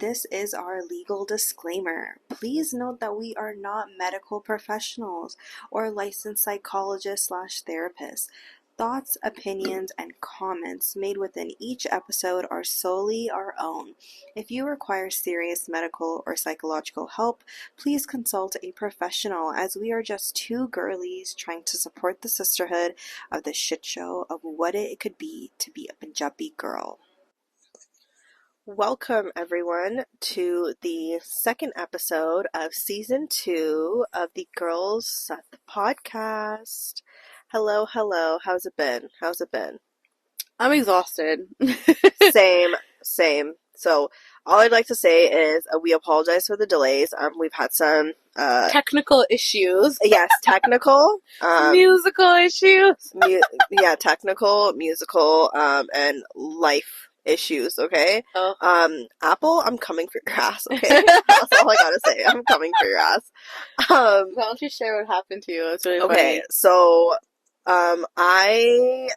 this is our legal disclaimer. Please note that we are not medical professionals or licensed psychologists/therapists. Thoughts, opinions, and comments made within each episode are solely our own. If you require serious medical or psychological help, please consult a professional, as we are just two girlies trying to support the sisterhood of the shit show of what it could be to be a Punjabi girl. Welcome, everyone, to the second episode of Season 2 of the Girls Set podcast. Hello. How's it been? I'm exhausted. Same. So, all I'd like to say is we apologize for the delays. We've had some... technical issues. Yes, technical. Musical issues. Technical, musical, and life issues, okay? Oh. Apple, I'm coming for your ass, okay? That's all I gotta say. I'm coming for your ass. Why don't you share what happened to you? It's really okay, funny. so I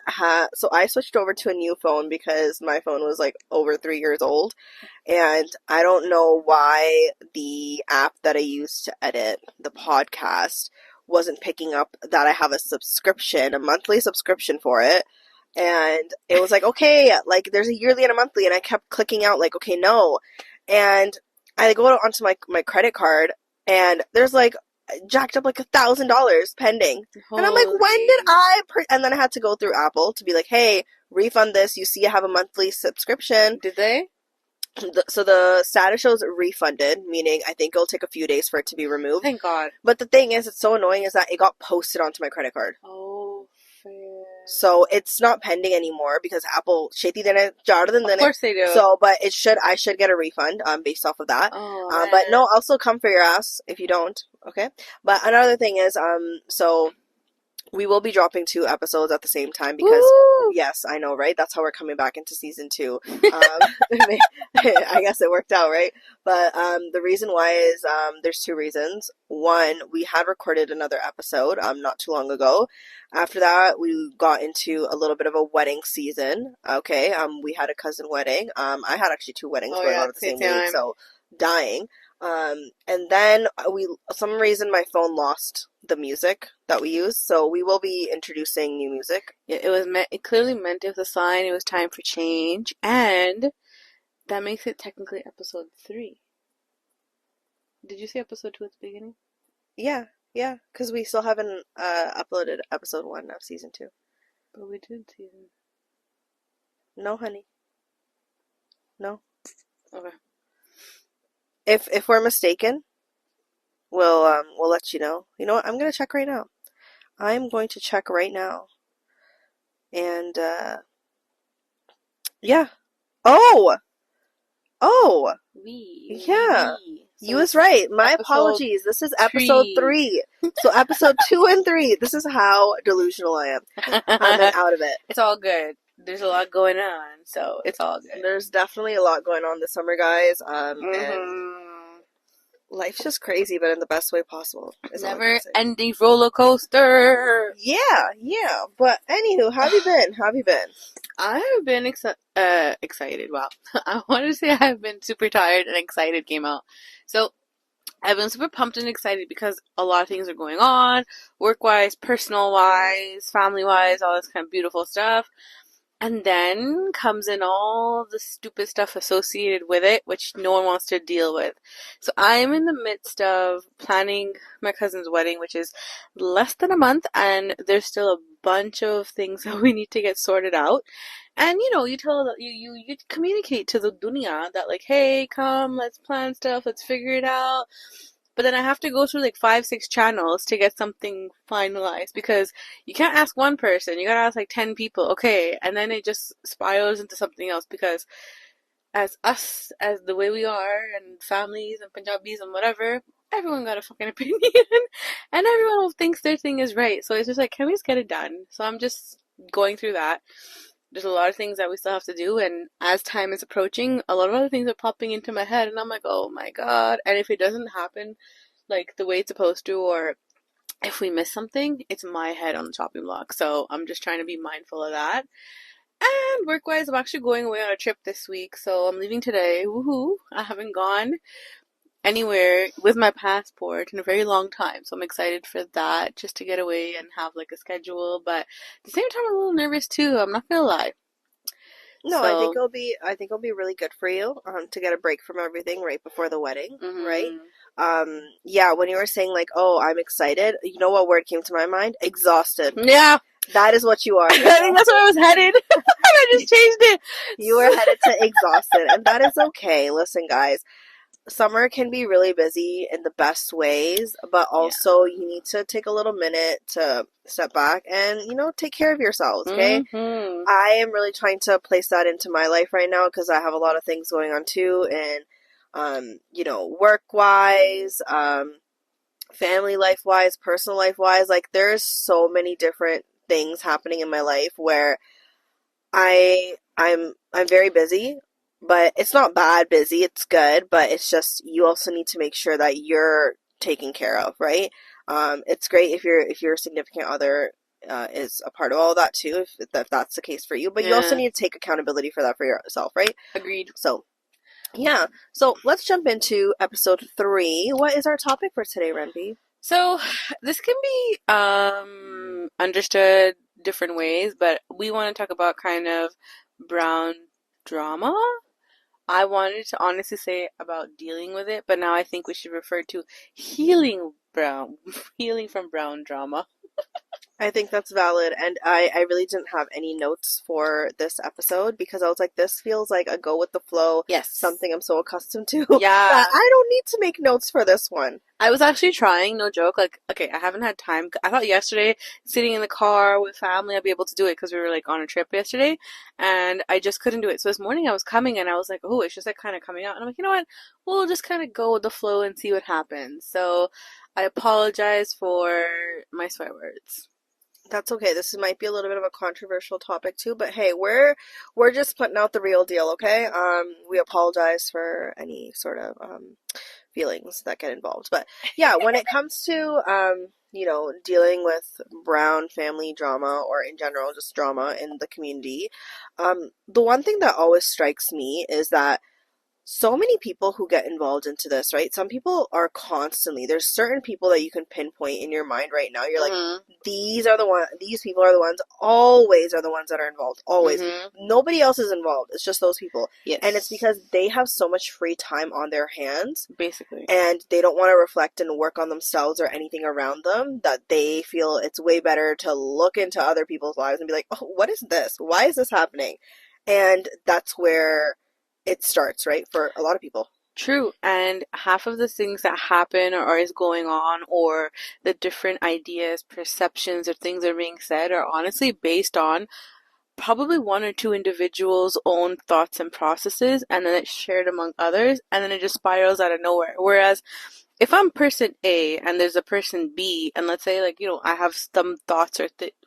switched over to a new phone because my phone was like over 3 years old, and I don't know why the app that I used to edit the podcast wasn't picking up that I have a monthly subscription for it. And it was like, okay, like there's a yearly and a monthly, and I kept clicking out like, okay, no. And I go onto my credit card, and there's like jacked up like $1,000 pending. Holy. And I'm like, when did and then I had to go through Apple to be like, hey, refund this. You see I have a monthly subscription. Did they? So the status shows refunded, meaning I think it'll take a few days for it to be removed. Thank God. But the thing is, it's so annoying is that it got posted onto my credit card. Oh, fair. So it's not pending anymore because Apple shady didn't. Of course they do. So, but I should get a refund based off of that. Oh, but no, I'll still come for your ass if you don't. Okay. But another thing is, so we will be dropping 2 episodes at the same time because, woo! Yes, I know, right? That's how we're coming back into season 2. I guess it worked out, right? But the reason why is there's 2 reasons. One, we had recorded another episode not too long ago. After that, we got into a little bit of a wedding season. Okay, we had a cousin wedding. I had actually 2 weddings going on at the same week, so dying. And then some reason my phone lost the music that we use, so we will be introducing new music. Yeah, it clearly meant it was a sign. It was time for change, and that makes it technically episode 3. Did you say episode 2 at the beginning? Yeah, because we still haven't uploaded episode 1 of season 2. But we did season. No, honey. No. Okay. If we're mistaken, we'll let you know. You know what? I'm gonna check right now. I'm going to check right now. And yeah. Oh. Yeah. So you was right. My apologies. This is episode 3. So episode 2 and 3. This is how delusional I am. I'm out of it. It's all good. There's a lot going on, so it's all good. There's definitely a lot going on this summer, guys. And life's just crazy, but in the best way possible. Never ending roller coaster. Yeah. But anywho, how have you been? I have been excited. Wow. I wanted to say I've been super tired and excited came out. So I've been super pumped and excited because a lot of things are going on, work-wise, personal-wise, family-wise, all this kind of beautiful stuff. And then comes in all the stupid stuff associated with it, which no one wants to deal with. So I'm in the midst of planning my cousin's wedding, which is less than a month, and there's still a bunch of things that we need to get sorted out. And you communicate to the dunya that like, hey, come, let's plan stuff, let's figure it out. But then I have to go through like 5-6 channels to get something finalized because you can't ask one person. You gotta ask like 10 people. Okay. And then it just spirals into something else because as the way we are and families and Punjabis and whatever, everyone got a fucking opinion and everyone thinks their thing is right. So it's just like, can we just get it done? So I'm just going through that. There's a lot of things that we still have to do, and as time is approaching, a lot of other things are popping into my head, and I'm like, oh my god. And if it doesn't happen like the way it's supposed to, or if we miss something, it's my head on the chopping block. So I'm just trying to be mindful of that. And work-wise, I'm actually going away on a trip this week, so I'm leaving today. Woohoo! I haven't gone anywhere with my passport in a very long time, so I'm excited for that, just to get away and have like a schedule. But at the same time, I'm a little nervous too. I'm not gonna lie. No, So, I think it'll be really good for you to get a break from everything right before the wedding, right? hmm Yeah, when you were saying like, "Oh, I'm excited," you know what word came to my mind? Exhausted. yeah, That is what you are. I think that's where I was headed. I just changed it. You were headed to exhausted, and that is okay. Listen, guys, summer can be really busy in the best ways, but Yeah. also you need to take a little minute to step back and, take care of yourselves, okay? hmm I am really trying to place that into my life right now because I have a lot of things going on too, and work wise, family life wise, personal life wise, like there's so many different things happening in my life where I'm very busy, but it's not bad busy, it's good, but it's just you also need to make sure that you're taken care of, right? It's great if your significant other is a part of all that too, if that's the case for you, but you also Yeah. need to take accountability for that for yourself, right? Agreed. So, yeah. So let's jump into episode 3. What is our topic for today, Renby? So this can be understood different ways, but we want to talk about kind of brown drama. I wanted to honestly say about dealing with it, but now I think we should refer to healing brown, healing from brown drama. I think that's valid, and I really didn't have any notes for this episode because I was like, this feels like a go with the flow, Yes. something I'm so accustomed to Yeah. that I don't need to make notes for this one. I was actually trying, no joke. Like, okay, I haven't had time. I thought yesterday, sitting in the car with family, I'd be able to do it because we were like on a trip yesterday, and I just couldn't do it. So this morning I was coming and I was like, oh, it's just like kind of coming out, and I'm like, you know what? We'll just kind of go with the flow and see what happens. So I apologize for my swear words. That's okay. This might be a little bit of a controversial topic too, but hey, we're just putting out the real deal, okay? We apologize for any sort of feelings that get involved. But yeah, when it comes to dealing with brown family drama or in general just drama in the community, the one thing that always strikes me is that so many people who get involved into this, right? Some people are constantly, there's certain people that you can pinpoint in your mind right now. You're like, these people are the ones, always are the ones that are involved. Always. Nobody else is involved. It's just those people. Yes. And it's because they have so much free time on their hands. Basically. And they don't want to reflect and work on themselves or anything around them, that they feel it's way better to look into other people's lives and be like, oh, what is this? Why is this happening? And that's where it starts, right? For a lot of people. True. And half of the things that happen or is going on, or the different ideas, perceptions, or things that are being said are honestly based on probably one or two individuals' own thoughts and processes, and then it's shared among others, and then it just spirals out of nowhere. Whereas if I'm person A and there's a person B, and let's say like I have some thoughts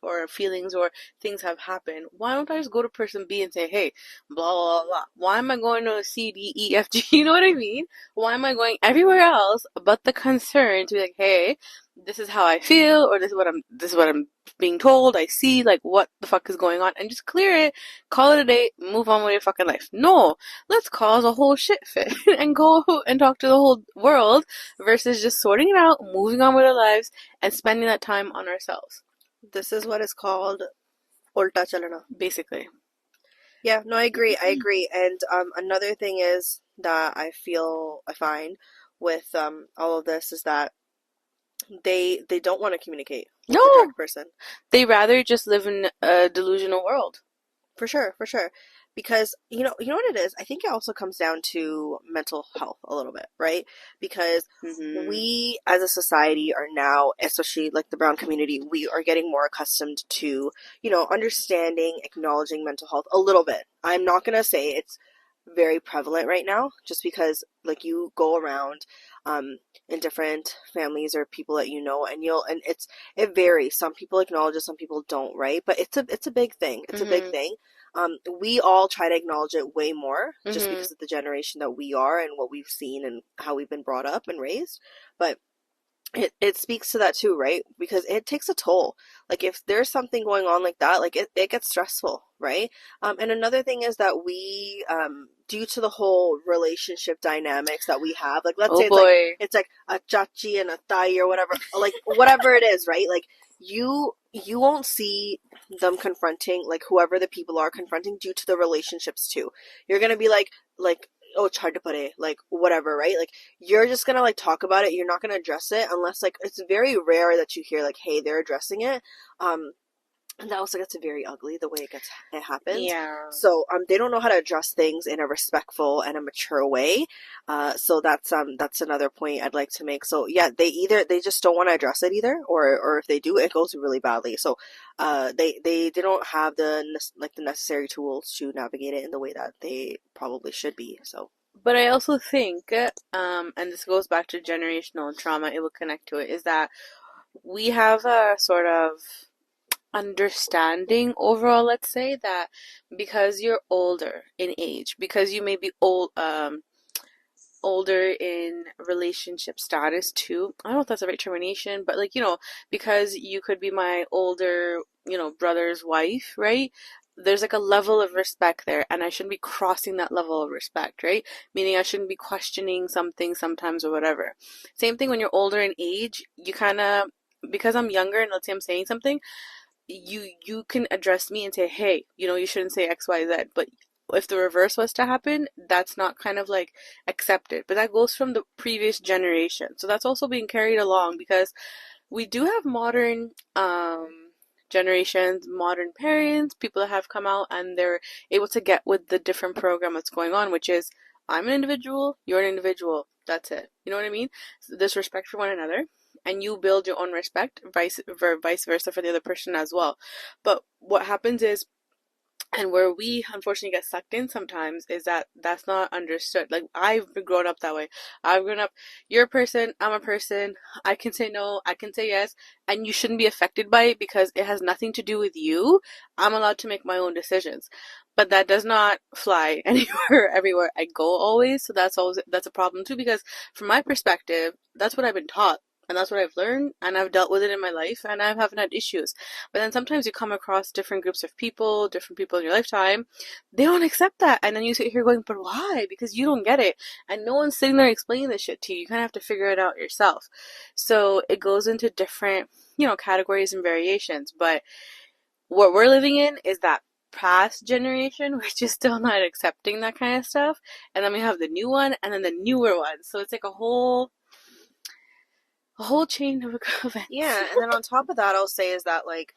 or feelings or things have happened, why don't I just go to person B and say, hey, blah blah blah? Why am I going to C D E F G? You know what I mean? Why am I going everywhere else but the concern to be like, hey, this is how I feel, or this is what I'm being told. I see, like, what the fuck is going on, and just clear it, call it a day, move on with your fucking life. No, let's cause a whole shit fit and go and talk to the whole world versus just sorting it out, moving on with our lives, and spending that time on ourselves. This is what is called ulta chalana. Basically. Yeah, no, I agree. I agree. And another thing is that I find with all of this is that they don't want to communicate with the No, direct person. they rather just live in a delusional world. For sure, for sure. Because you know what it is? I think it also comes down to mental health a little bit, right? Because we as a society are now, especially like the brown community, we are getting more accustomed to, understanding, acknowledging mental health a little bit. I'm not gonna say it's very prevalent right now, just because like you go around in different families or people that and it varies. Some people acknowledge it, some people don't, right? But it's a big thing. It's a big thing. We all try to acknowledge it way more just because of the generation that we are and what we've seen and how we've been brought up and raised. But it speaks to that too, right? Because it takes a toll. Like if there's something going on like that, like it gets stressful, right? And another thing is that we, due to the whole relationship dynamics that we have, like let's Oh say boy. it's like a chachi and a thai or whatever, like whatever it is, right? Like you won't see them confronting like whoever the people are confronting due to the relationships too. You're gonna be like oh chardapare, like whatever, right? Like you're just gonna like talk about it. You're not gonna address it unless like it's very rare that you hear like, hey, they're addressing it. And that also gets very ugly the way it happens. Yeah. So they don't know how to address things in a respectful and a mature way. So that's another point I'd like to make. So yeah, they just don't want to address it either, or if they do, it goes really badly. So they don't have the necessary tools to navigate it in the way that they probably should be. So. But I also think, and this goes back to generational trauma, it will connect to it, is that we have a sort of understanding overall, let's say, that because you're older in age, because you may be older in relationship status too. I don't know if that's the right termination, but like, because you could be my older, brother's wife, right? There's like a level of respect there, and I shouldn't be crossing that level of respect, right? Meaning I shouldn't be questioning something sometimes or whatever. Same thing when you're older in age, you kind of, because I'm younger and let's say I'm saying something, you can address me and say, hey, you shouldn't say XYZ, but if the reverse was to happen, that's not kind of like accepted. But that goes from the previous generation. So that's also being carried along because we do have modern generations, modern parents, people that have come out and they're able to get with the different program that's going on, which is I'm an individual, you're an individual. That's it. You know what I mean? So there's respect for one another, and you build your own respect, vice versa for the other person as well. But what happens is, and where we unfortunately get sucked in sometimes, is that that's not understood. Like I've been grown up that way. I've grown up, you're a person, I'm a person. I can say no, I can say yes, and you shouldn't be affected by it because it has nothing to do with you. I'm allowed to make my own decisions. But that does not fly anywhere, everywhere I go always. So that's a problem too, because from my perspective, that's what I've been taught. And that's what I've learned, and I've dealt with it in my life, and I haven't had issues. But then sometimes you come across different groups of people, different people in your lifetime, they don't accept that. And then you sit here going, but why? Because you don't get it. And no one's sitting there explaining this shit to you. You kind of have to figure it out yourself. So it goes into different, categories and variations. But what we're living in is that past generation, which is still not accepting that kind of stuff. And then we have the new one and then the newer one. So it's like a whole chain of events. Yeah, and then on top of that, I'll say is that like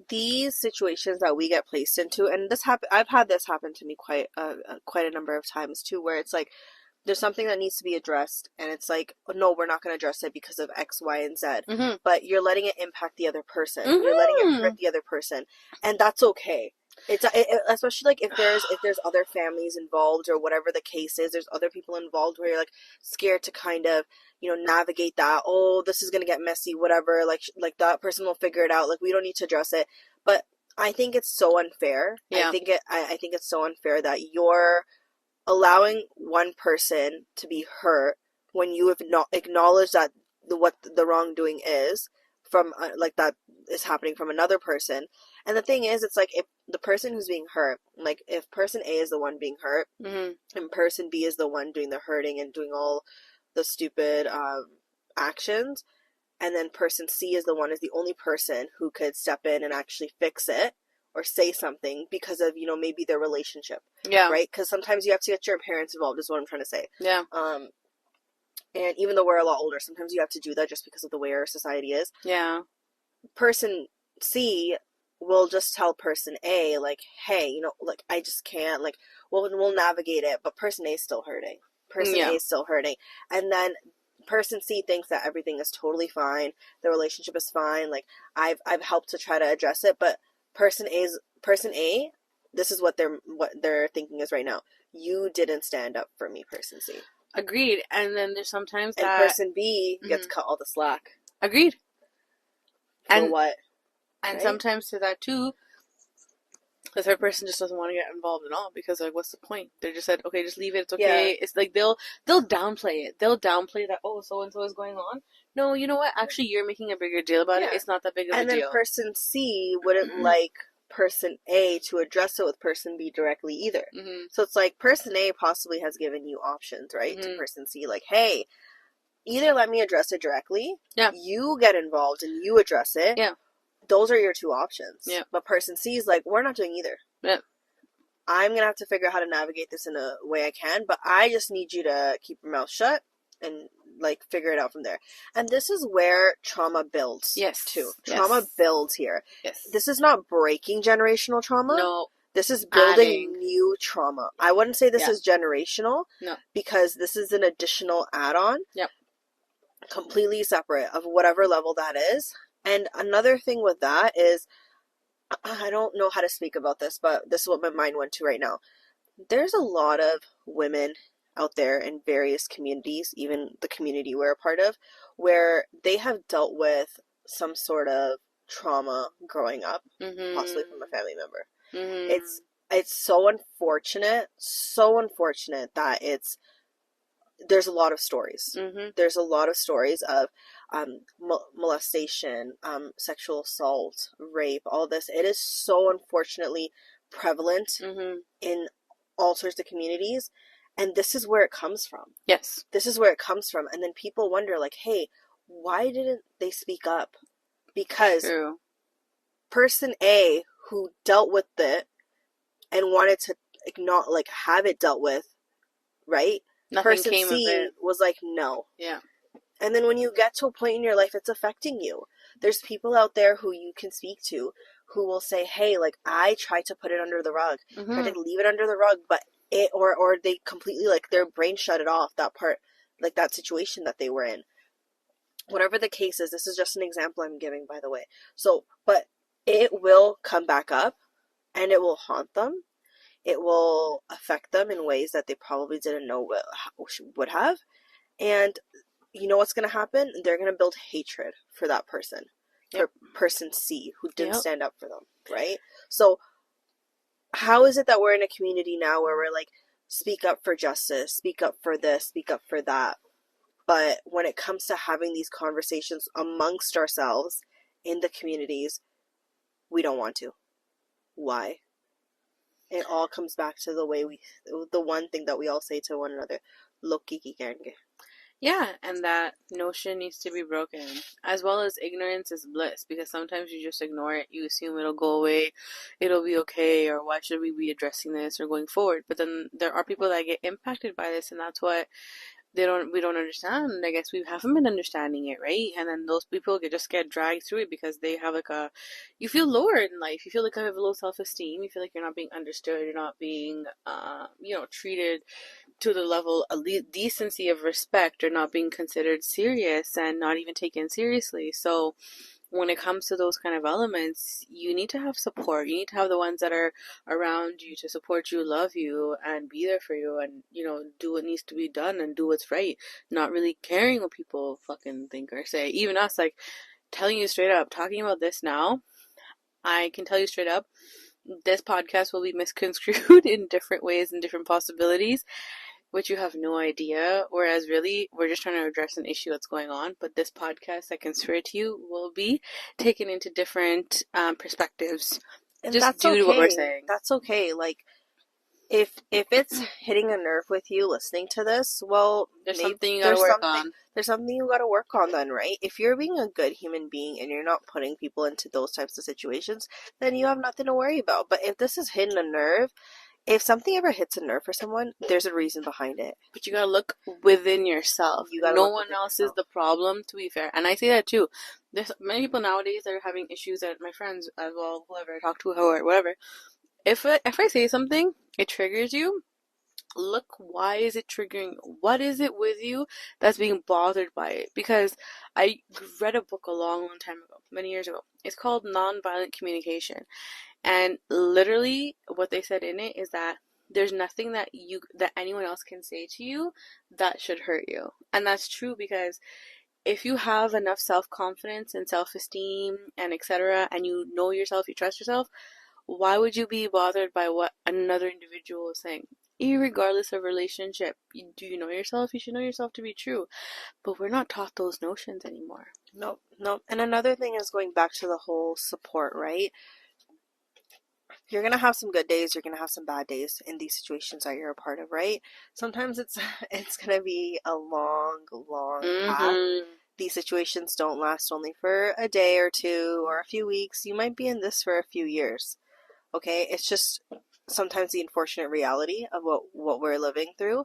these situations that we get placed into, and I've had this happen to me quite a number of times too, where it's like there's something that needs to be addressed, and it's like, no, we're not going to address it because of X, Y, and Z. Mm-hmm. But you're letting it impact the other person. Mm-hmm. You're letting it hurt the other person, and that's okay. Especially like if there's other families involved or whatever the case is. There's other people involved where you're like scared to kind of navigate that. Oh, this is gonna get messy. Whatever. Like that person will figure it out. Like we don't need to address it. But I think it's so unfair. Yeah. I think it's so unfair that you're allowing one person to be hurt when you have not acknowledged that what the wrongdoing is from like that is happening from another person. And the thing is, it's like if the person who's being hurt, like if person A is the one being hurt, Mm-hmm. and person B is the one doing the hurting and doing all the stupid actions, and then person C is the only person who could step in and actually fix it or say something because of maybe their relationship. Yeah. Right? Because sometimes you have to get your parents involved is what I'm trying to say. Yeah. And even though we're a lot older, sometimes you have to do that just because of the way our society is. Yeah. Person C will just tell person A, like, hey, like, I just can't, like, we'll navigate it, but person A is still hurting. Person A is still hurting. And then person C thinks that everything is totally fine, the relationship is fine, like, I've helped to try to address it, but person A, this is what they're thinking is right now. You didn't stand up for me, person C. Agreed. And then there's sometimes and that person B gets cut all the slack. Agreed. For what? And right? sometimes to that too, the third person just doesn't want to get involved at all because like what's the point? They just said, okay, just leave it, it's Yeah. okay. It's like they'll downplay it. They'll downplay that, oh, so and so is going on. No, you know what? Actually, you're making a bigger deal about it. Yeah. It's not that big of And a then deal. person C wouldn't like person A to address it with person B directly either. So it's like person A possibly has given you options, right? To person C, like, hey, either let me address it directly, Yeah. you get involved and you address it. Yeah. Those are your two options. Yeah. But person C is like, we're not doing either. Yeah. I'm going to have to figure out how to navigate this in a way I can, but I just need you to keep your mouth shut and like figure it out from there. And this is where trauma builds. Yes. Too. Yes. Trauma builds here. Yes. This is not breaking generational trauma. No. This is building Adding. new trauma. I wouldn't say this is generational. No. Because this is an additional add-on. Yep. Completely separate of whatever level that is. And another thing with that is, I don't know how to speak about this, but this is what my mind went to right now. There's a lot of women out there in various communities, even the community we're a part of, where they have dealt with some sort of trauma growing up, possibly from a family member. It's so unfortunate that there's a lot of stories. There's a lot of stories of molestation, sexual assault, rape, all this. It is so unfortunately prevalent in all sorts of communities. And this is where it comes from. Yes. This is where it comes from. And then people wonder, like, hey, why didn't they speak up? Because True. Person A who dealt with it and wanted to not like have it dealt with, right? Nothing Person came C of it. was like, no. Yeah. And then when you get to a point in your life, it's affecting you. There's people out there who you can speak to who will say, hey, like, I tried to put it under the rug. Tried to leave it under the rug, but it, or they completely, like, their brain shut it off, that part, like, that situation that they were in. Whatever the case is, this is just an example I'm giving, by the way. So, but it will come back up, and it will haunt them. It will affect them in ways that they probably didn't know would have. And you know what's going to happen? They're going to build hatred for that person, for person C, who didn't stand up for them, right? So how is it that we're in a community now where we're like, speak up for justice, speak up for this, speak up for that? But when it comes to having these conversations amongst ourselves in the communities, we don't want to. Why? It all comes back to the one thing that we all say to one another, Lokiki. Yeah, and that notion needs to be broken, as well as ignorance is bliss, because sometimes you just ignore it, you assume it'll go away, it'll be okay, or why should we be addressing this or going forward? But then there are people that get impacted by this, and that's what we don't understand. I guess we haven't been understanding it, right? And then those people just get dragged through it because they have you feel lower in life. You feel like you have low self-esteem. You feel like you're not being understood. You're not being, treated to the level of decency of respect, or not being considered serious and not even taken seriously. So when it comes to those kind of elements, you need to have support. You need to have the ones that are around you to support you, love you, and be there for you, and, do what needs to be done and do what's right. Not really caring what people fucking think or say. Even us, like, telling you straight up, talking about this now, I can tell you straight up, this podcast will be misconstrued in different ways and different possibilities, which you have no idea, whereas really, we're just trying to address an issue that's going on, but this podcast, I can swear to you, will be taken into different perspectives, and just that's due okay. to what we're saying. That's okay. Like, if it's hitting a nerve with you listening to this, well, there's something you gotta work on. There's something you gotta work on then, right? If you're being a good human being and you're not putting people into those types of situations, then you have nothing to worry about. But if this is hitting a nerve, if something ever hits a nerve for someone, there's a reason behind it. But you gotta look within yourself. No one else is the problem, to be fair. And I say that too. There's many people nowadays that are having issues, that my friends as well, whoever I talk to, or whatever. If I say something, it triggers you, look, why is it triggering? What is it with you that's being bothered by it? Because I read a book a long time ago, many years ago. It's called Nonviolent Communication. And literally what they said in it is that there's nothing that anyone else can say to you that should hurt you. And that's true, because if you have enough self-confidence and self-esteem and etc., and you know yourself, you trust yourself, why would you be bothered by what another individual is saying? Irregardless of relationship, do you know yourself? You should know yourself to be true. But we're not taught those notions anymore. Nope, nope. And another thing is going back to the whole support, right? You're gonna have some good days, you're gonna have some bad days in these situations that you're a part of, right? Sometimes it's gonna be a long, long path. Mm-hmm. These situations don't last only for a day or two or a few weeks. You might be in this for a few years. Okay? It's just sometimes the unfortunate reality of what we're living through.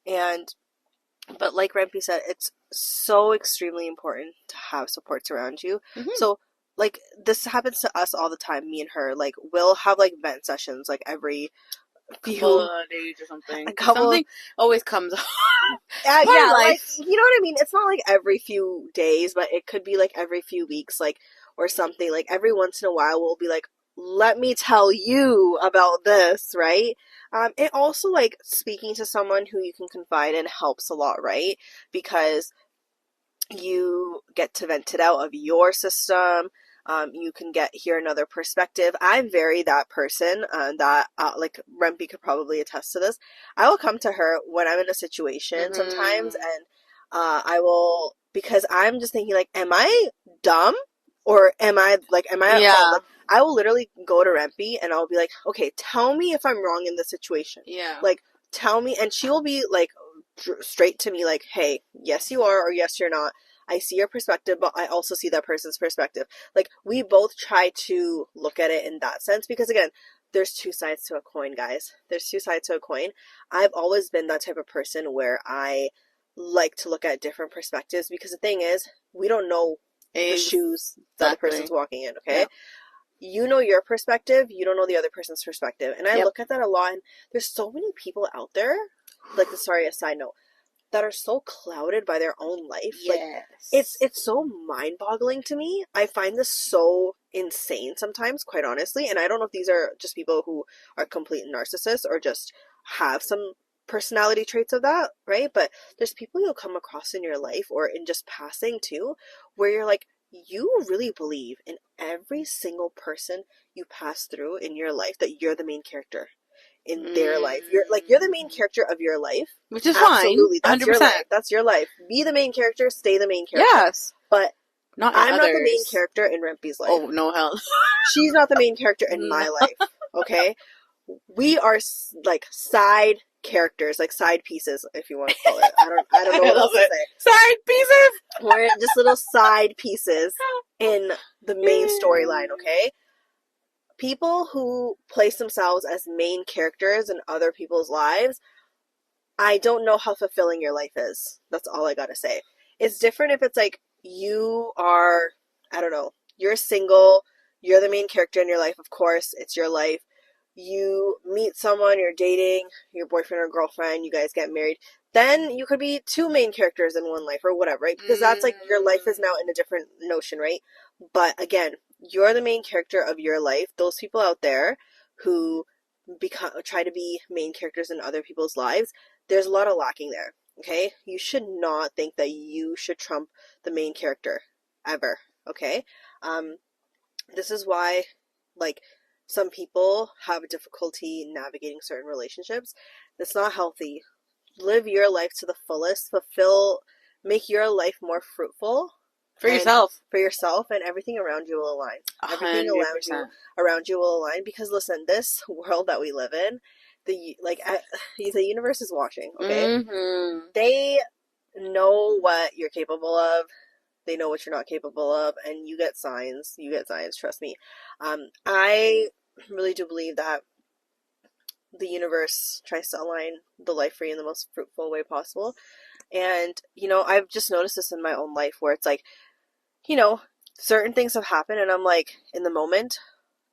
But like Rempe said, it's so extremely important to have supports around you. Mm-hmm. So like this happens to us all the time, me and her. Like we'll have like vent sessions like every Couple few of days or something. a couple Something always comes up. yeah, life. like you know what I mean? It's not like every few days, but it could be like every few weeks, like or something. Like every once in a while we'll be like, let me tell you about this, right? It also like speaking to someone who you can confide in helps a lot, right? Because you get to vent it out of your system. You can hear another perspective. I'm very that person that like Rempe could probably attest to this. I will come to her when I'm in a situation sometimes, and I will, because I'm just thinking like, am I dumb or am I at fault? Like I will literally go to Rempe and I'll be like, okay, tell me if I'm wrong in this situation. Yeah. Like tell me, and she will be like straight to me like, hey, yes you are or yes you're not. I see your perspective, but I also see that person's perspective. Like we both try to look at it in that sense, because again, there's two sides to a coin, guys. There's two sides to a coin. I've always been that type of person where I like to look at different perspectives, because the thing is, we don't know the shoes that the person's walking in, okay? Yeah. You know your perspective, you don't know the other person's perspective. And I look at that a lot, and there's so many people out there, like, sorry, a side note, that are so clouded by their own life. Yes. Like it's so mind-boggling to me. I find this so insane sometimes, quite honestly. And I don't know if these are just people who are complete narcissists or just have some personality traits of that, right? But there's people you'll come across in your life or in just passing too, where you're like, you really believe in every single person you pass through in your life that you're the main character in their life. You're the main character of your life. Which is absolutely fine. 100%. That's your life. That's your life. Be the main character, stay the main character. Yes. But I'm not the main character in Rempe's life. Oh, no hell. She's not the main character in my life. Okay? We are like side characters, like side pieces, if you want to call it. I don't know what else to say. Side pieces. We're just little side pieces in the main storyline, okay? People who place themselves as main characters in other people's lives, I don't know how fulfilling your life is. That's all I gotta say. It's different if it's like you are, I don't know, you're single, you're the main character in your life, of course, it's your life. You meet someone, you're dating, your boyfriend or girlfriend, you guys get married. Then you could be two main characters in one life or whatever, right? Because that's like your life is now in a different notion, right? But again, you're the main character of your life. Those people out there who try to be main characters in other people's lives, there's a lot of lacking there, okay? You should not think that you should trump the main character ever, okay? This is why, like, some people have difficulty navigating certain relationships. It's not healthy. Live your life to the fullest. Make your life more fruitful. For yourself, and everything around you will align. 100%. Everything around you will align, because listen, this world that we live in, the universe is watching, okay? Mm-hmm. They know what you're capable of. They know what you're not capable of, and you get signs. Trust me. I really do believe that the universe tries to align the life for you in the most fruitful way possible. And, I've just noticed this in my own life where it's like, certain things have happened and I'm like, in the moment,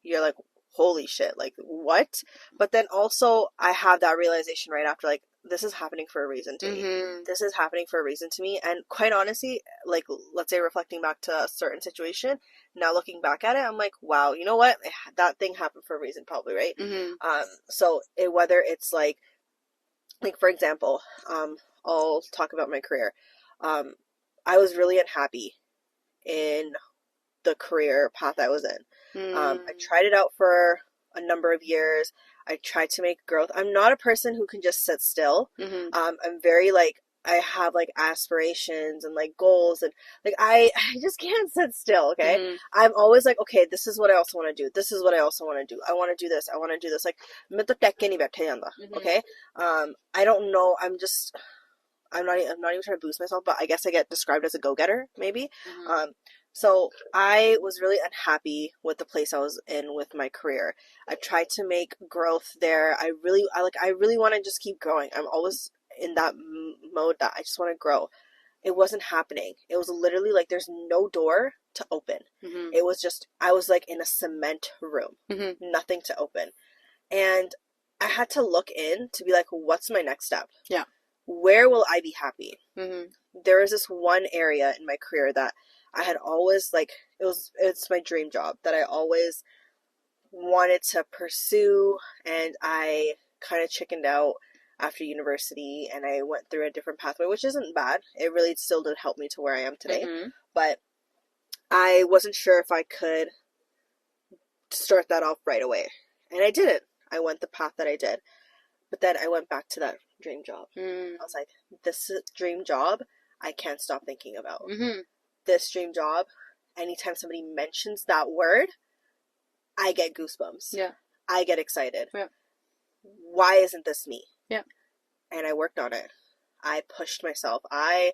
you're like, holy shit, like, what? But then also I have that realization right after, like, this is happening for a reason to me. This is happening for a reason to me. And quite honestly, like, let's say reflecting back to a certain situation, now looking back at it, I'm like, wow, you know what? That thing happened for a reason, probably, right? So whether it's like for example, I'll talk about my career. I was really unhappy in the career path I was in. I tried it out for a number of years. I tried to make growth. I'm not a person who can just sit still. I'm very like, I have like aspirations and like goals and like I just can't sit still, okay? I'm always like, okay, this is what I also want to do. This is what I also want to do. I want to do this. I want to do this. Like, मैं तो take के नहीं बैठे ਜਾਂਦਾ, okay? I don't know. I'm not even trying to boost myself, but I guess I get described as a go-getter, maybe. So I was really unhappy with the place I was in with my career. I tried to make growth there. I really want to just keep growing. I'm always in that mode that I just want to grow. It wasn't happening. It was literally like there's no door to open. It was just, I was like in a cement room, nothing to open. And I had to look in to be like, what's my next step? Yeah. Where will I be happy? There was this one area in my career that I had always like, it's my dream job that I always wanted to pursue, and I kind of chickened out after university, and I went through a different pathway, which isn't bad. It really still did help me to where I am today. But I wasn't sure if I could start that off right away. And I didn't. I went the path that I did. But then I went back to that dream job. I was like, this dream job, I can't stop thinking about. This dream job, anytime somebody mentions that word, I get goosebumps. Yeah. I get excited. Yeah. Why isn't this me? Yeah. And I worked on it. I pushed myself. I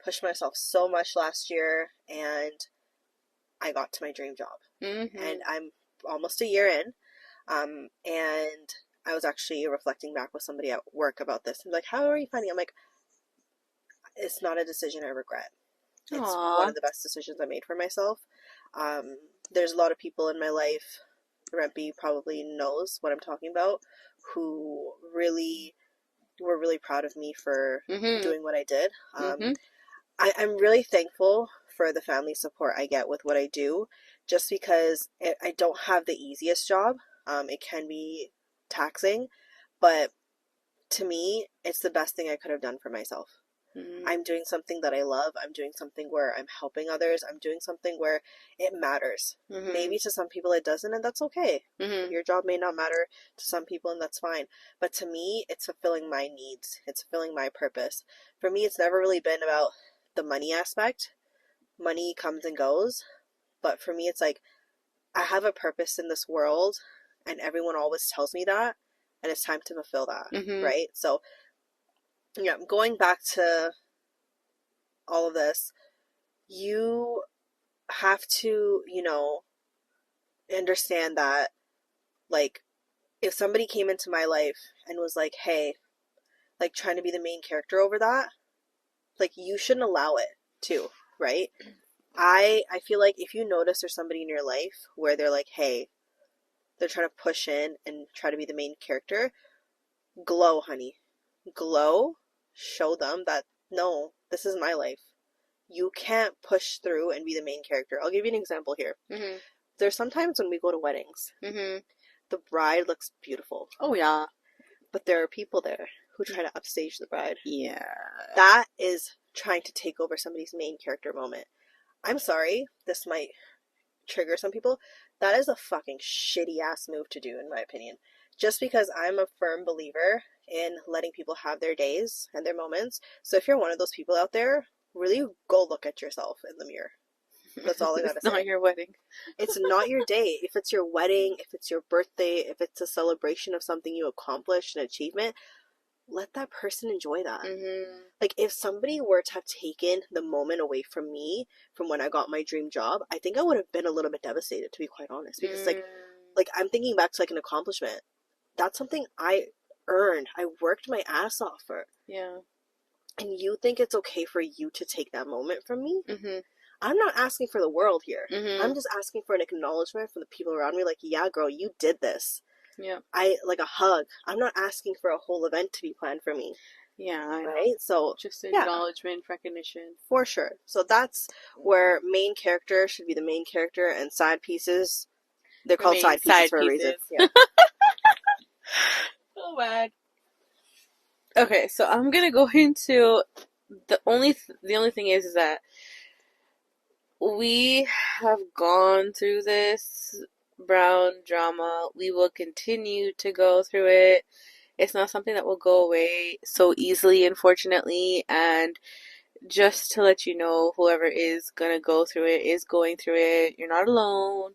pushed myself so much last year, and I got to my dream job. And I'm almost a year in. And I was actually reflecting back with somebody at work about this. I'm like, how are you finding it? I'm like, it's not a decision I regret. It's one of the best decisions I made for myself. There's a lot of people in my life, Rempe probably knows what I'm talking about, who really were really proud of me for doing what I did. I'm really thankful for the family support I get with what I do, just because I don't have the easiest job. It can be taxing, but to me, it's the best thing I could have done for myself. I'm doing something that I love. I'm doing something where I'm helping others. I'm doing something where it matters. Maybe to some people it doesn't, and that's okay. Your job may not matter to some people, and that's fine. But to me, it's fulfilling my needs. It's fulfilling my purpose. For me, it's never really been about the money aspect. Money comes and goes. But for me, it's like, I have a purpose in this world, and everyone always tells me that, and it's time to fulfill that, right? So, yeah, going back to all of this, you have to, understand that, like, if somebody came into my life and was like, hey, like, trying to be the main character over that, like, you shouldn't allow it too, right? I feel like if you notice there's somebody in your life where they're like, hey, they're trying to push in and try to be the main character, glow, honey. Glow. Show them that, no, this is my life. You can't push through and be the main character. I'll give you an example here. There's sometimes when we go to weddings, the bride looks beautiful. Oh, yeah. But there are people there who try to upstage the bride. Yeah. That is trying to take over somebody's main character moment. I'm sorry, this might trigger some people. That is a fucking shitty ass move to do, in my opinion. Just because I'm a firm believer in letting people have their days and their moments. So if you're one of those people out there, really go look at yourself in the mirror. That's all I gotta say. It's not your wedding. It's not your day. If it's your wedding, if it's your birthday, if it's a celebration of something you accomplished, an achievement, let that person enjoy that. Like, if somebody were to have taken the moment away from me from when I got my dream job, I think I would have been a little bit devastated, to be quite honest. Because, like I'm thinking back to, like, an accomplishment. That's something I earned. I worked my ass off for. Yeah. And you think it's okay for you to take that moment from me? I'm not asking for the world here. I'm just asking for an acknowledgement from the people around me. Like, yeah, girl, you did this. Yeah. Like a hug. I'm not asking for a whole event to be planned for me. Yeah. Right? So, just acknowledgement, recognition. For sure. So that's where main character should be the main character, and side pieces, they're called side pieces for a reason. Yeah. Oh, man. Okay, so I'm gonna go into the only thing is that we have gone through this brown drama. We will continue to go through it. It's not something that will go away so easily, unfortunately. And just to let you know, whoever is gonna go through it is going through it. You're not alone.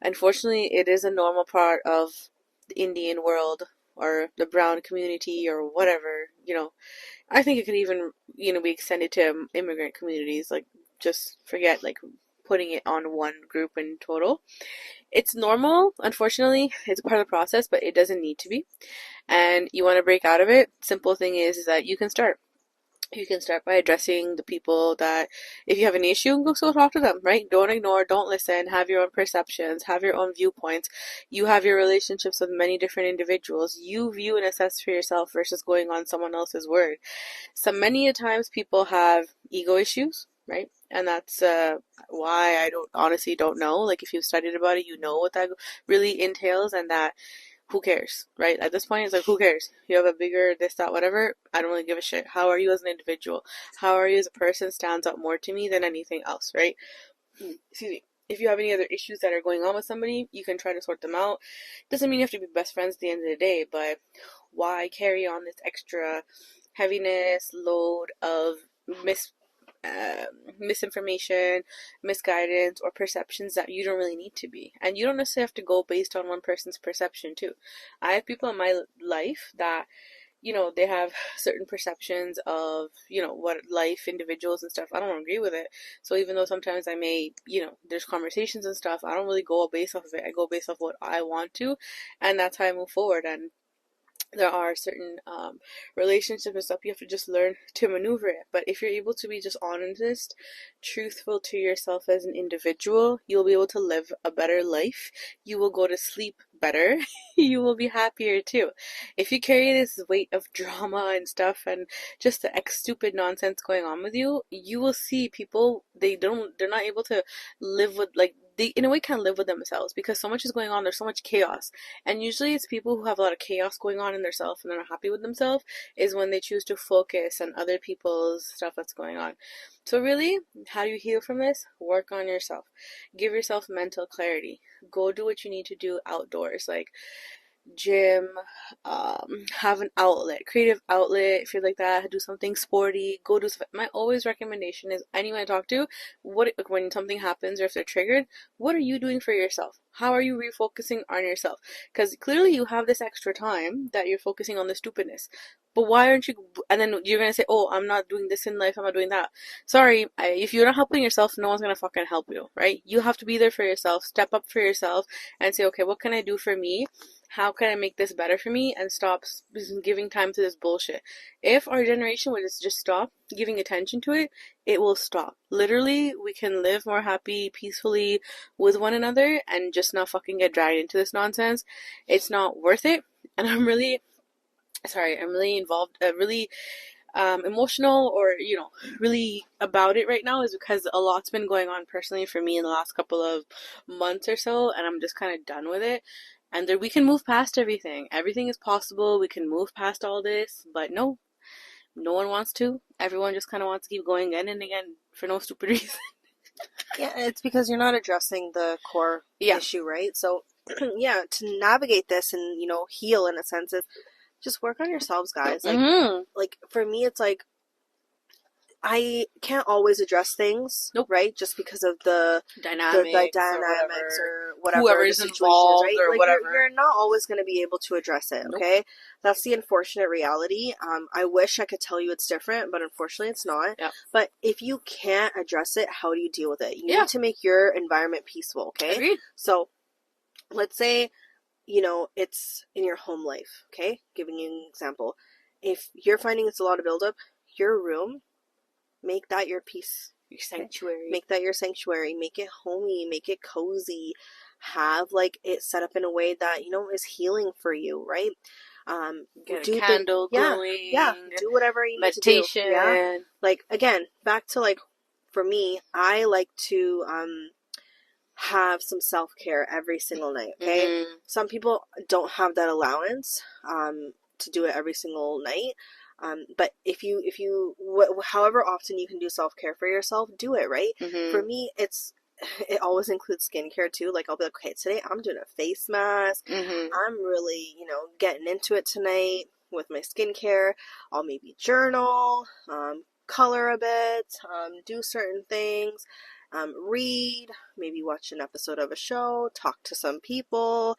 Unfortunately, it is a normal part of the Indian world or the brown community or whatever. I think it could even, be extended to immigrant communities. Like, just forget, like, putting it on one group in total. It's normal, unfortunately. It's part of the process, but it doesn't need to be. And you want to break out of it. Simple thing is that you can start. You can start by addressing the people that, if you have an issue, go talk to them, right? Don't ignore, don't listen, have your own perceptions, have your own viewpoints. You have your relationships with many different individuals. You view and assess for yourself versus going on someone else's word. So many a times people have ego issues, right? And that's why I honestly don't know. Like, if you've studied about it, you know what that really entails, and that who cares, right? At this point, it's like, who cares? You have a bigger this, that, whatever. I don't really give a shit. How are you as an individual? How are you as a person stands out more to me than anything else, right? Excuse me. If you have any other issues that are going on with somebody, you can try to sort them out. Doesn't mean you have to be best friends at the end of the day, but why carry on this extra heaviness, load of misinformation, misguidance, or perceptions that you don't really need to be. And you don't necessarily have to go based on one person's perception, too. I have people in my life that, they have certain perceptions of, what life, individuals, and stuff. I don't agree with it. So even though sometimes I may, there's conversations and stuff, I don't really go based off of it. I go based off what I want to, and that's how I move forward. And there are certain relationships and stuff you have to just learn to maneuver it. But if you're able to be just honest, truthful to yourself as an individual, you'll be able to live a better life. You will go to sleep better. You will be happier too. If you carry this weight of drama and stuff and just the stupid nonsense going on with you, you will see people, they're not able to live with, like, they in a way can't live with themselves because so much is going on. There's so much chaos. And usually it's people who have a lot of chaos going on in themselves and they're not happy with themselves is when they choose to focus on other people's stuff that's going on. So really, how do you heal from this? Work on yourself. Give yourself mental clarity. Go do what you need to do outdoors, like gym, have an outlet, creative outlet. If you're like that, do something sporty, go do something. My always recommendation is anyone I talk to, when something happens or if they're triggered, what are you doing for yourself? How are you refocusing on yourself? Because clearly you have this extra time that you're focusing on the stupidness. But why aren't you? And then you're gonna say, "Oh, I'm not doing this in life. I'm not doing that." Sorry, if you're not helping yourself, no one's gonna fucking help you, right? You have to be there for yourself, step up for yourself, and say, "Okay, what can I do for me? How can I make this better for me?" And stop giving time to this bullshit. If our generation would just stop giving attention to it, it will stop. Literally, we can live more happy, peacefully with one another and just not fucking get dragged into this nonsense. It's not worth it. And I'm really involved, really emotional, or really about it right now, is because a lot's been going on personally for me in the last couple of months or so, and I'm just kind of done with it. And we can move past everything. Everything is possible. We can move past all this, but no one wants to. Everyone just kind of wants to keep going again and again for no stupid reason. Yeah, it's because you're not addressing the core Yeah. issue, right? So, yeah, to navigate this and, heal in a sense, is just work on yourselves, guys. Like, like for me, it's like, I can't always address things, Nope. right? Just because of the dynamics or whatever whoever's the situation involved, is, right? or like whatever. You're not always going to be able to address it, okay? Nope. That's the unfortunate reality. I wish I could tell you it's different, but unfortunately it's not. Yep. But if you can't address it, how do you deal with it? You need to make your environment peaceful, okay? Agreed. So, let's say, it's in your home life, okay? Giving you an example. If you're finding it's a lot of buildup, your room, make that your peace. Your sanctuary. Make that your sanctuary. Make it homey. Make it cozy. Have, like, it set up in a way that, is healing for you, right? Get a candle going. Yeah, do whatever you need to do. Meditation. Yeah? Like, again, back to, like, for me, I like to, have some self-care every single night, okay? Mm-hmm. Some people don't have that allowance, to do it every single night. But if you however often you can do self-care for yourself, do it, right? Mm-hmm. For me, it's it always includes skincare too. Like I'll be like, okay, today I'm doing a face mask. Mhm. I'm really, getting into it tonight with my skincare. I'll maybe journal, color a bit, do certain things, read, maybe watch an episode of a show, talk to some people,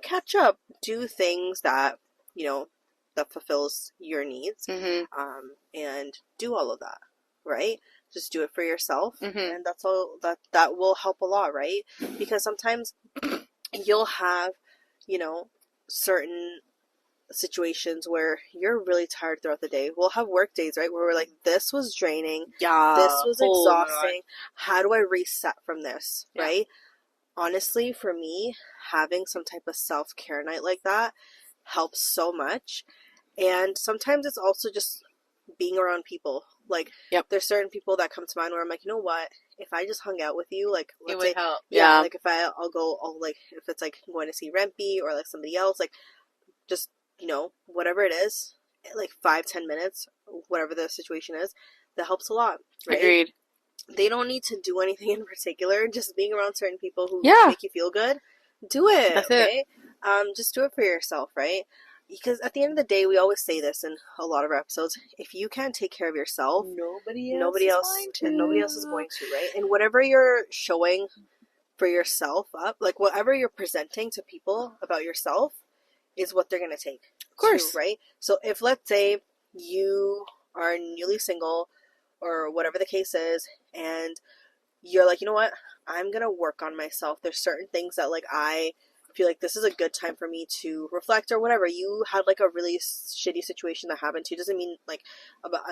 catch up, do things that, you know, that fulfills your needs, Mhm. and do all of that, right? Just do it for yourself, Mhm. and that's all that will help a lot, right? Because sometimes you'll have, certain situations where you're really tired throughout the day. We'll have work days, right, where we're like, this was draining, this Yeah. was Oh my god. exhausting. How do I reset from this, Yeah. right? Honestly, for me, having some type of self-care night like that helps so much. And sometimes it's also just being around people. Like, Yep. there's certain people that come to mind where I'm like, you know what? If I just hung out with you, like, It let's would say, help. yeah, Yeah. like I'll like, if it's like going to see Rempy or like somebody else, like, just, whatever it is, like 5-10 minutes, whatever the situation is, that helps a lot, right? Agreed. They don't need to do anything in particular. Just being around certain people who Yeah. make you feel good, do it. That's it. Okay, just do it for yourself, right? Because at the end of the day, we always say this in a lot of our episodes: if you can't take care of yourself, Nobody nobody is else, going and nobody else is to. going to, right? And whatever you're showing for yourself up, like whatever you're presenting to people about yourself, is what they're gonna take Of course. too, right? So if, let's say, you are newly single or whatever the case is, and you're like, you know what, I'm gonna work on myself. There's certain things that, like, I feel like this is a good time for me to reflect, or whatever. You had like a really shitty situation that happened to you. Doesn't mean like about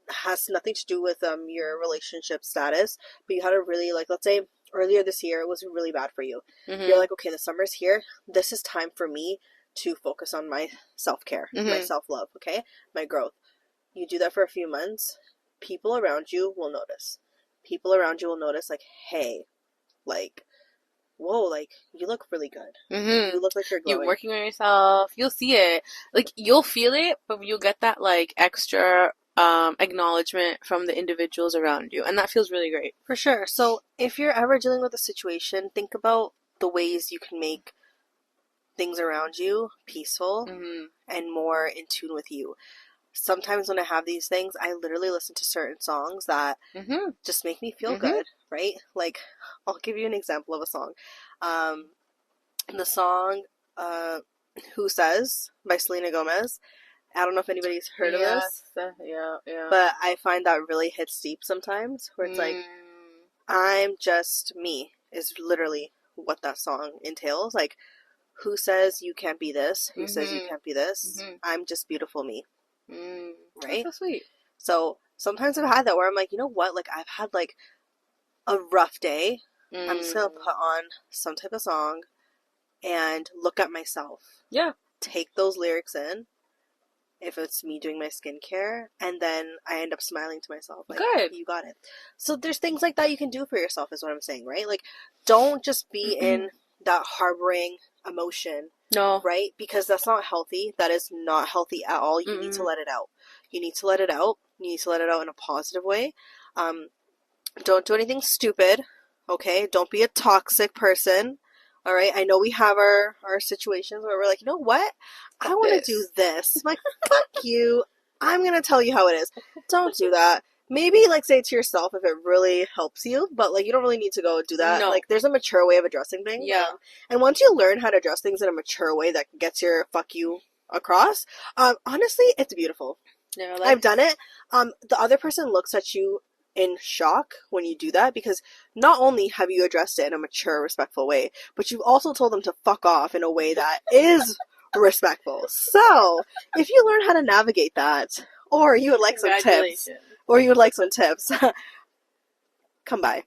has nothing to do with your relationship status, but you had a really, like, let's say earlier this year it was really bad for you. Mhm. You're like, okay, the summer's here. This is time for me to focus on my self-care, my Mhm. self-love, okay, my growth. You do that for a few months, people around you will notice. People around you will notice, like, hey, like, whoa, like, you look really good. Mhm. You look like you're You're glowing. working on yourself. You'll see it. Like you'll feel it, but you'll get that like extra acknowledgement from the individuals around you, and that feels really great. For sure. So if you're ever dealing with a situation, think about the ways you can make things around you peaceful Mhm. and more in tune with you. Sometimes when I have these things, I literally listen to certain songs that Mhm. just make me feel Mhm. good, right? Like, I'll give you an example of a song. The song Who Says by Selena Gomez. I don't know if anybody's heard of this, Yeah. but I find that really hits deep sometimes, where it's like, I'm just me, is literally what that song entails. Like, who says you can't be this? Who says you Mhm. can't be this? Mhm. I'm just beautiful me, That's right? so sweet. So sometimes I've had that where I'm like, you know what? Like, I've had like a rough day. I'm just gonna put on some type of song and look at myself. Yeah. Take those lyrics in, if it's me doing my skincare, and then I end up smiling to myself. Like, Good. you got it. So there's things like that you can do for yourself, is what I'm saying, right? Like, don't just be in that harboring emotion, No. right? Because that's not healthy. That is not healthy at all. You need to let it out. You need to let it out. You need to let it out in a positive way. Don't do anything stupid, okay? Don't be a toxic person. All right, I know we have our situations where we're like, you know what? I want to do this. I'm like, fuck you. I'm going to tell you how it is. Don't do that. Maybe, like, say it to yourself if it really helps you, but, like, you don't really need to go do that. No. Like, there's a mature way of addressing things. Yeah. And once you learn how to address things in a mature way that gets your fuck you across, honestly, it's beautiful. Never I've done it. The other person looks at you in shock when you do that, because not only have you addressed it in a mature, respectful way, but you've also told them to fuck off in a way that is respectful. So, if you learn how to navigate that, or you would like some tips, come by.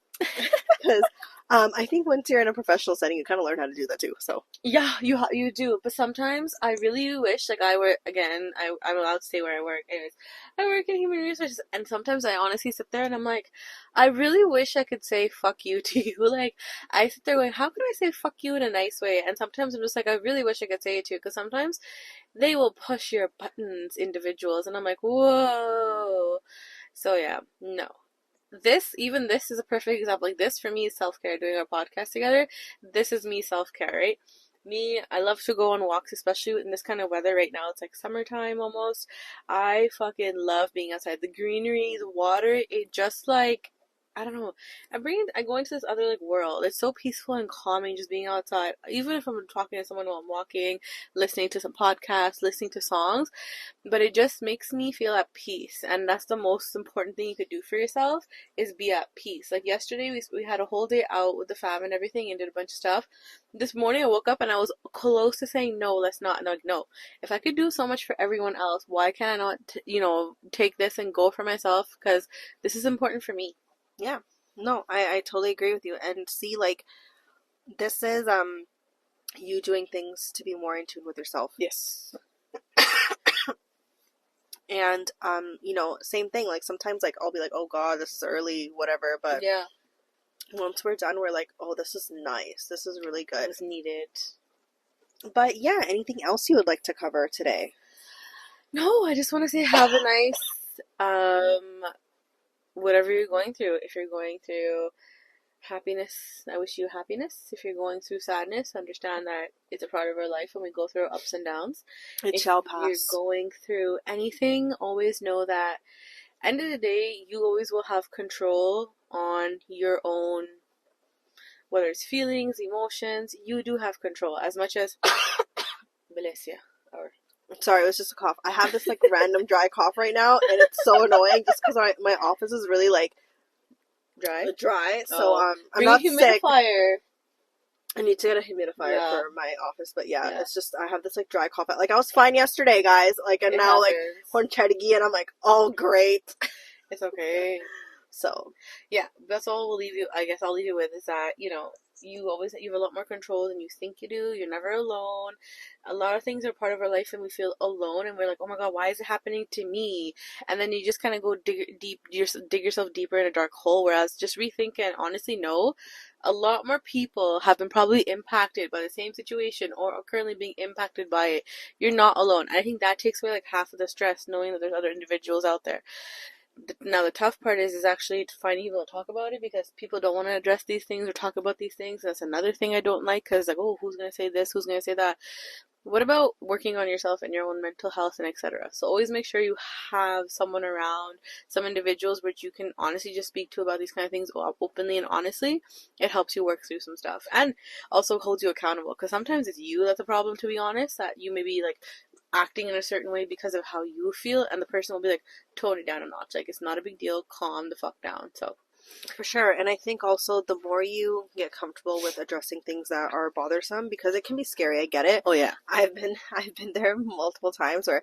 Because I think once you're in a professional setting, you kind of learn how to do that too. So Yeah, you do. But sometimes I really wish, like, I were, again, I'm allowed to say where I work. Anyways, I work in human resources, and sometimes I honestly sit there and I'm like, I really wish I could say fuck you to you. Like, I sit there going, how can I say fuck you in a nice way? And sometimes I'm just like, I really wish I could say it to you, because sometimes they will push your buttons, individuals, and I'm like, whoa. So yeah, no. this is a perfect example. Like, this for me is self-care. Doing our podcast together, this is me self-care, right? Me, I love to go on walks, especially in this kind of weather right now. It's like summertime almost. I fucking love being outside. The greenery, the water, it just like, I don't know. I go into this other like world. It's so peaceful and calming just being outside. Even if I'm talking to someone while I'm walking, listening to some podcasts, listening to songs, but it just makes me feel at peace, and that's the most important thing you could do for yourself, is be at peace. Like yesterday we had a whole day out with the fam and everything and did a bunch of stuff. This morning I woke up and I was close to saying no, let's not. Like, no, if I could do so much for everyone else, why can I not take this and go for myself, because this is important for me. Yeah, no, I totally agree with you. And see, like, this is you doing things to be more in tune with yourself. Yes. And same thing, like sometimes like I'll be like, oh god, this is early, whatever, but Yeah, once we're done, we're like, oh, this is nice, this is really it good. was needed. But yeah, anything else you would like to cover today? No, I just want to say have a nice whatever you're going through. If you're going through happiness, I wish you happiness. If you're going through sadness, understand that it's a part of our life and we go through ups and downs. It shall pass. If you're going through anything, always know that end of the day, you always will have control on your own, whether it's feelings, emotions, you do have control as much as Valencia. Or Sorry, it was just a cough. I have this like random dry cough right now, and it's so annoying just because my office is really like dry. So I'm Bring not a humidifier. sick. I need to get a humidifier for my office, but yeah, it's just I have this like dry cough. Like I was fine yesterday, guys. Like and now like Hornchetigi, and I'm like, oh great. It's okay. So yeah, that's all we'll leave you. I guess I'll leave you with is that you have a lot more control than you think you do. You're never alone. A lot of things are part of our life and we feel alone and we're like, oh my god, why is it happening to me? And then you just kind of go dig yourself deeper in a dark hole. Whereas just rethink and honestly know, a lot more people have been probably impacted by the same situation or are currently being impacted by it. You're not alone. I think that takes away like half of the stress, knowing that there's other individuals out there. Now the tough part is actually to find people to talk about it, because people don't want to address these things or talk about these things. That's another thing I don't like, because like, oh, who's going to say this, who's going to say that? What about working on yourself and your own mental health and etc.? So always make sure you have someone around, some individuals which you can honestly just speak to about these kind of things openly and honestly. It helps you work through some stuff and also holds you accountable, because sometimes it's you that's a problem, to be honest, that you may be like acting in a certain way because of how you feel, and the person will be like, tone it down a notch, like it's not a big deal, calm the fuck down. So for sure. And I think also the more you get comfortable with addressing things that are bothersome, because it can be scary, I get it. Oh yeah, I've been there multiple times where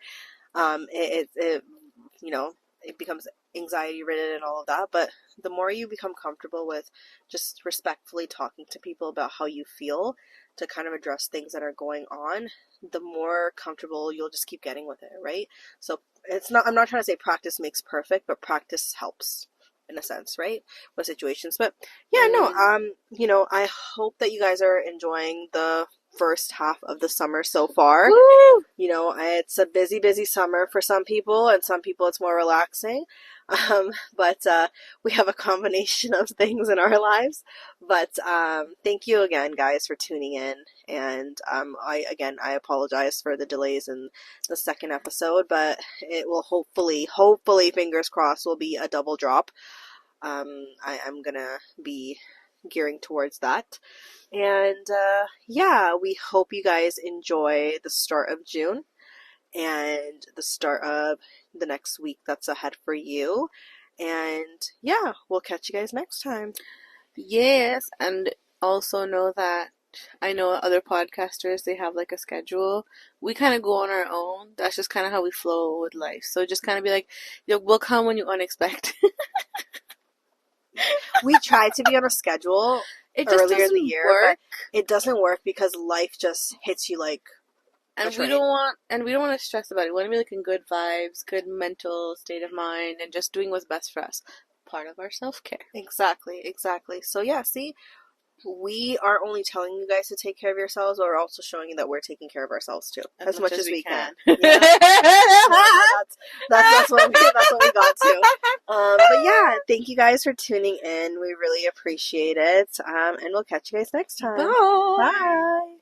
it becomes anxiety ridden and all of that. But the more you become comfortable with just respectfully talking to people about how you feel to kind of address things that are going on, the more comfortable you'll just keep getting with it, right? So I'm not trying to say practice makes perfect, but practice helps in a sense, right? With situations. But yeah, no, I hope that you guys are enjoying the first half of the summer so far. woo! It's a busy summer for some people, and some people it's more relaxing. But we have a combination of things in our lives. But thank you again, guys, for tuning in. And I apologize for the delays in the second episode, but it will hopefully, fingers crossed, will be a double drop. I'm gonna be gearing towards that. And we hope you guys enjoy the start of June and the start of the next week that's ahead for you. And yeah, we'll catch you guys next time. Yes, and also know that I know other podcasters, they have like a schedule. We kind of go on our own. That's just kind of how we flow with life. So just kind of be like, we'll come when you unexpect. We tried to be on a schedule earlier in the year, but it doesn't work because life just hits you like. And we don't want to stress about it. We want to be like in good vibes, good mental state of mind, and just doing what's best for us. Part of our self-care. Exactly. So yeah, see, we are only telling you guys to take care of yourselves, but we're also showing you that we're taking care of ourselves too, as much as we can. Yeah. That's what we got to. But yeah, thank you guys for tuning in. We really appreciate it. And we'll catch you guys next time. Bye. Bye.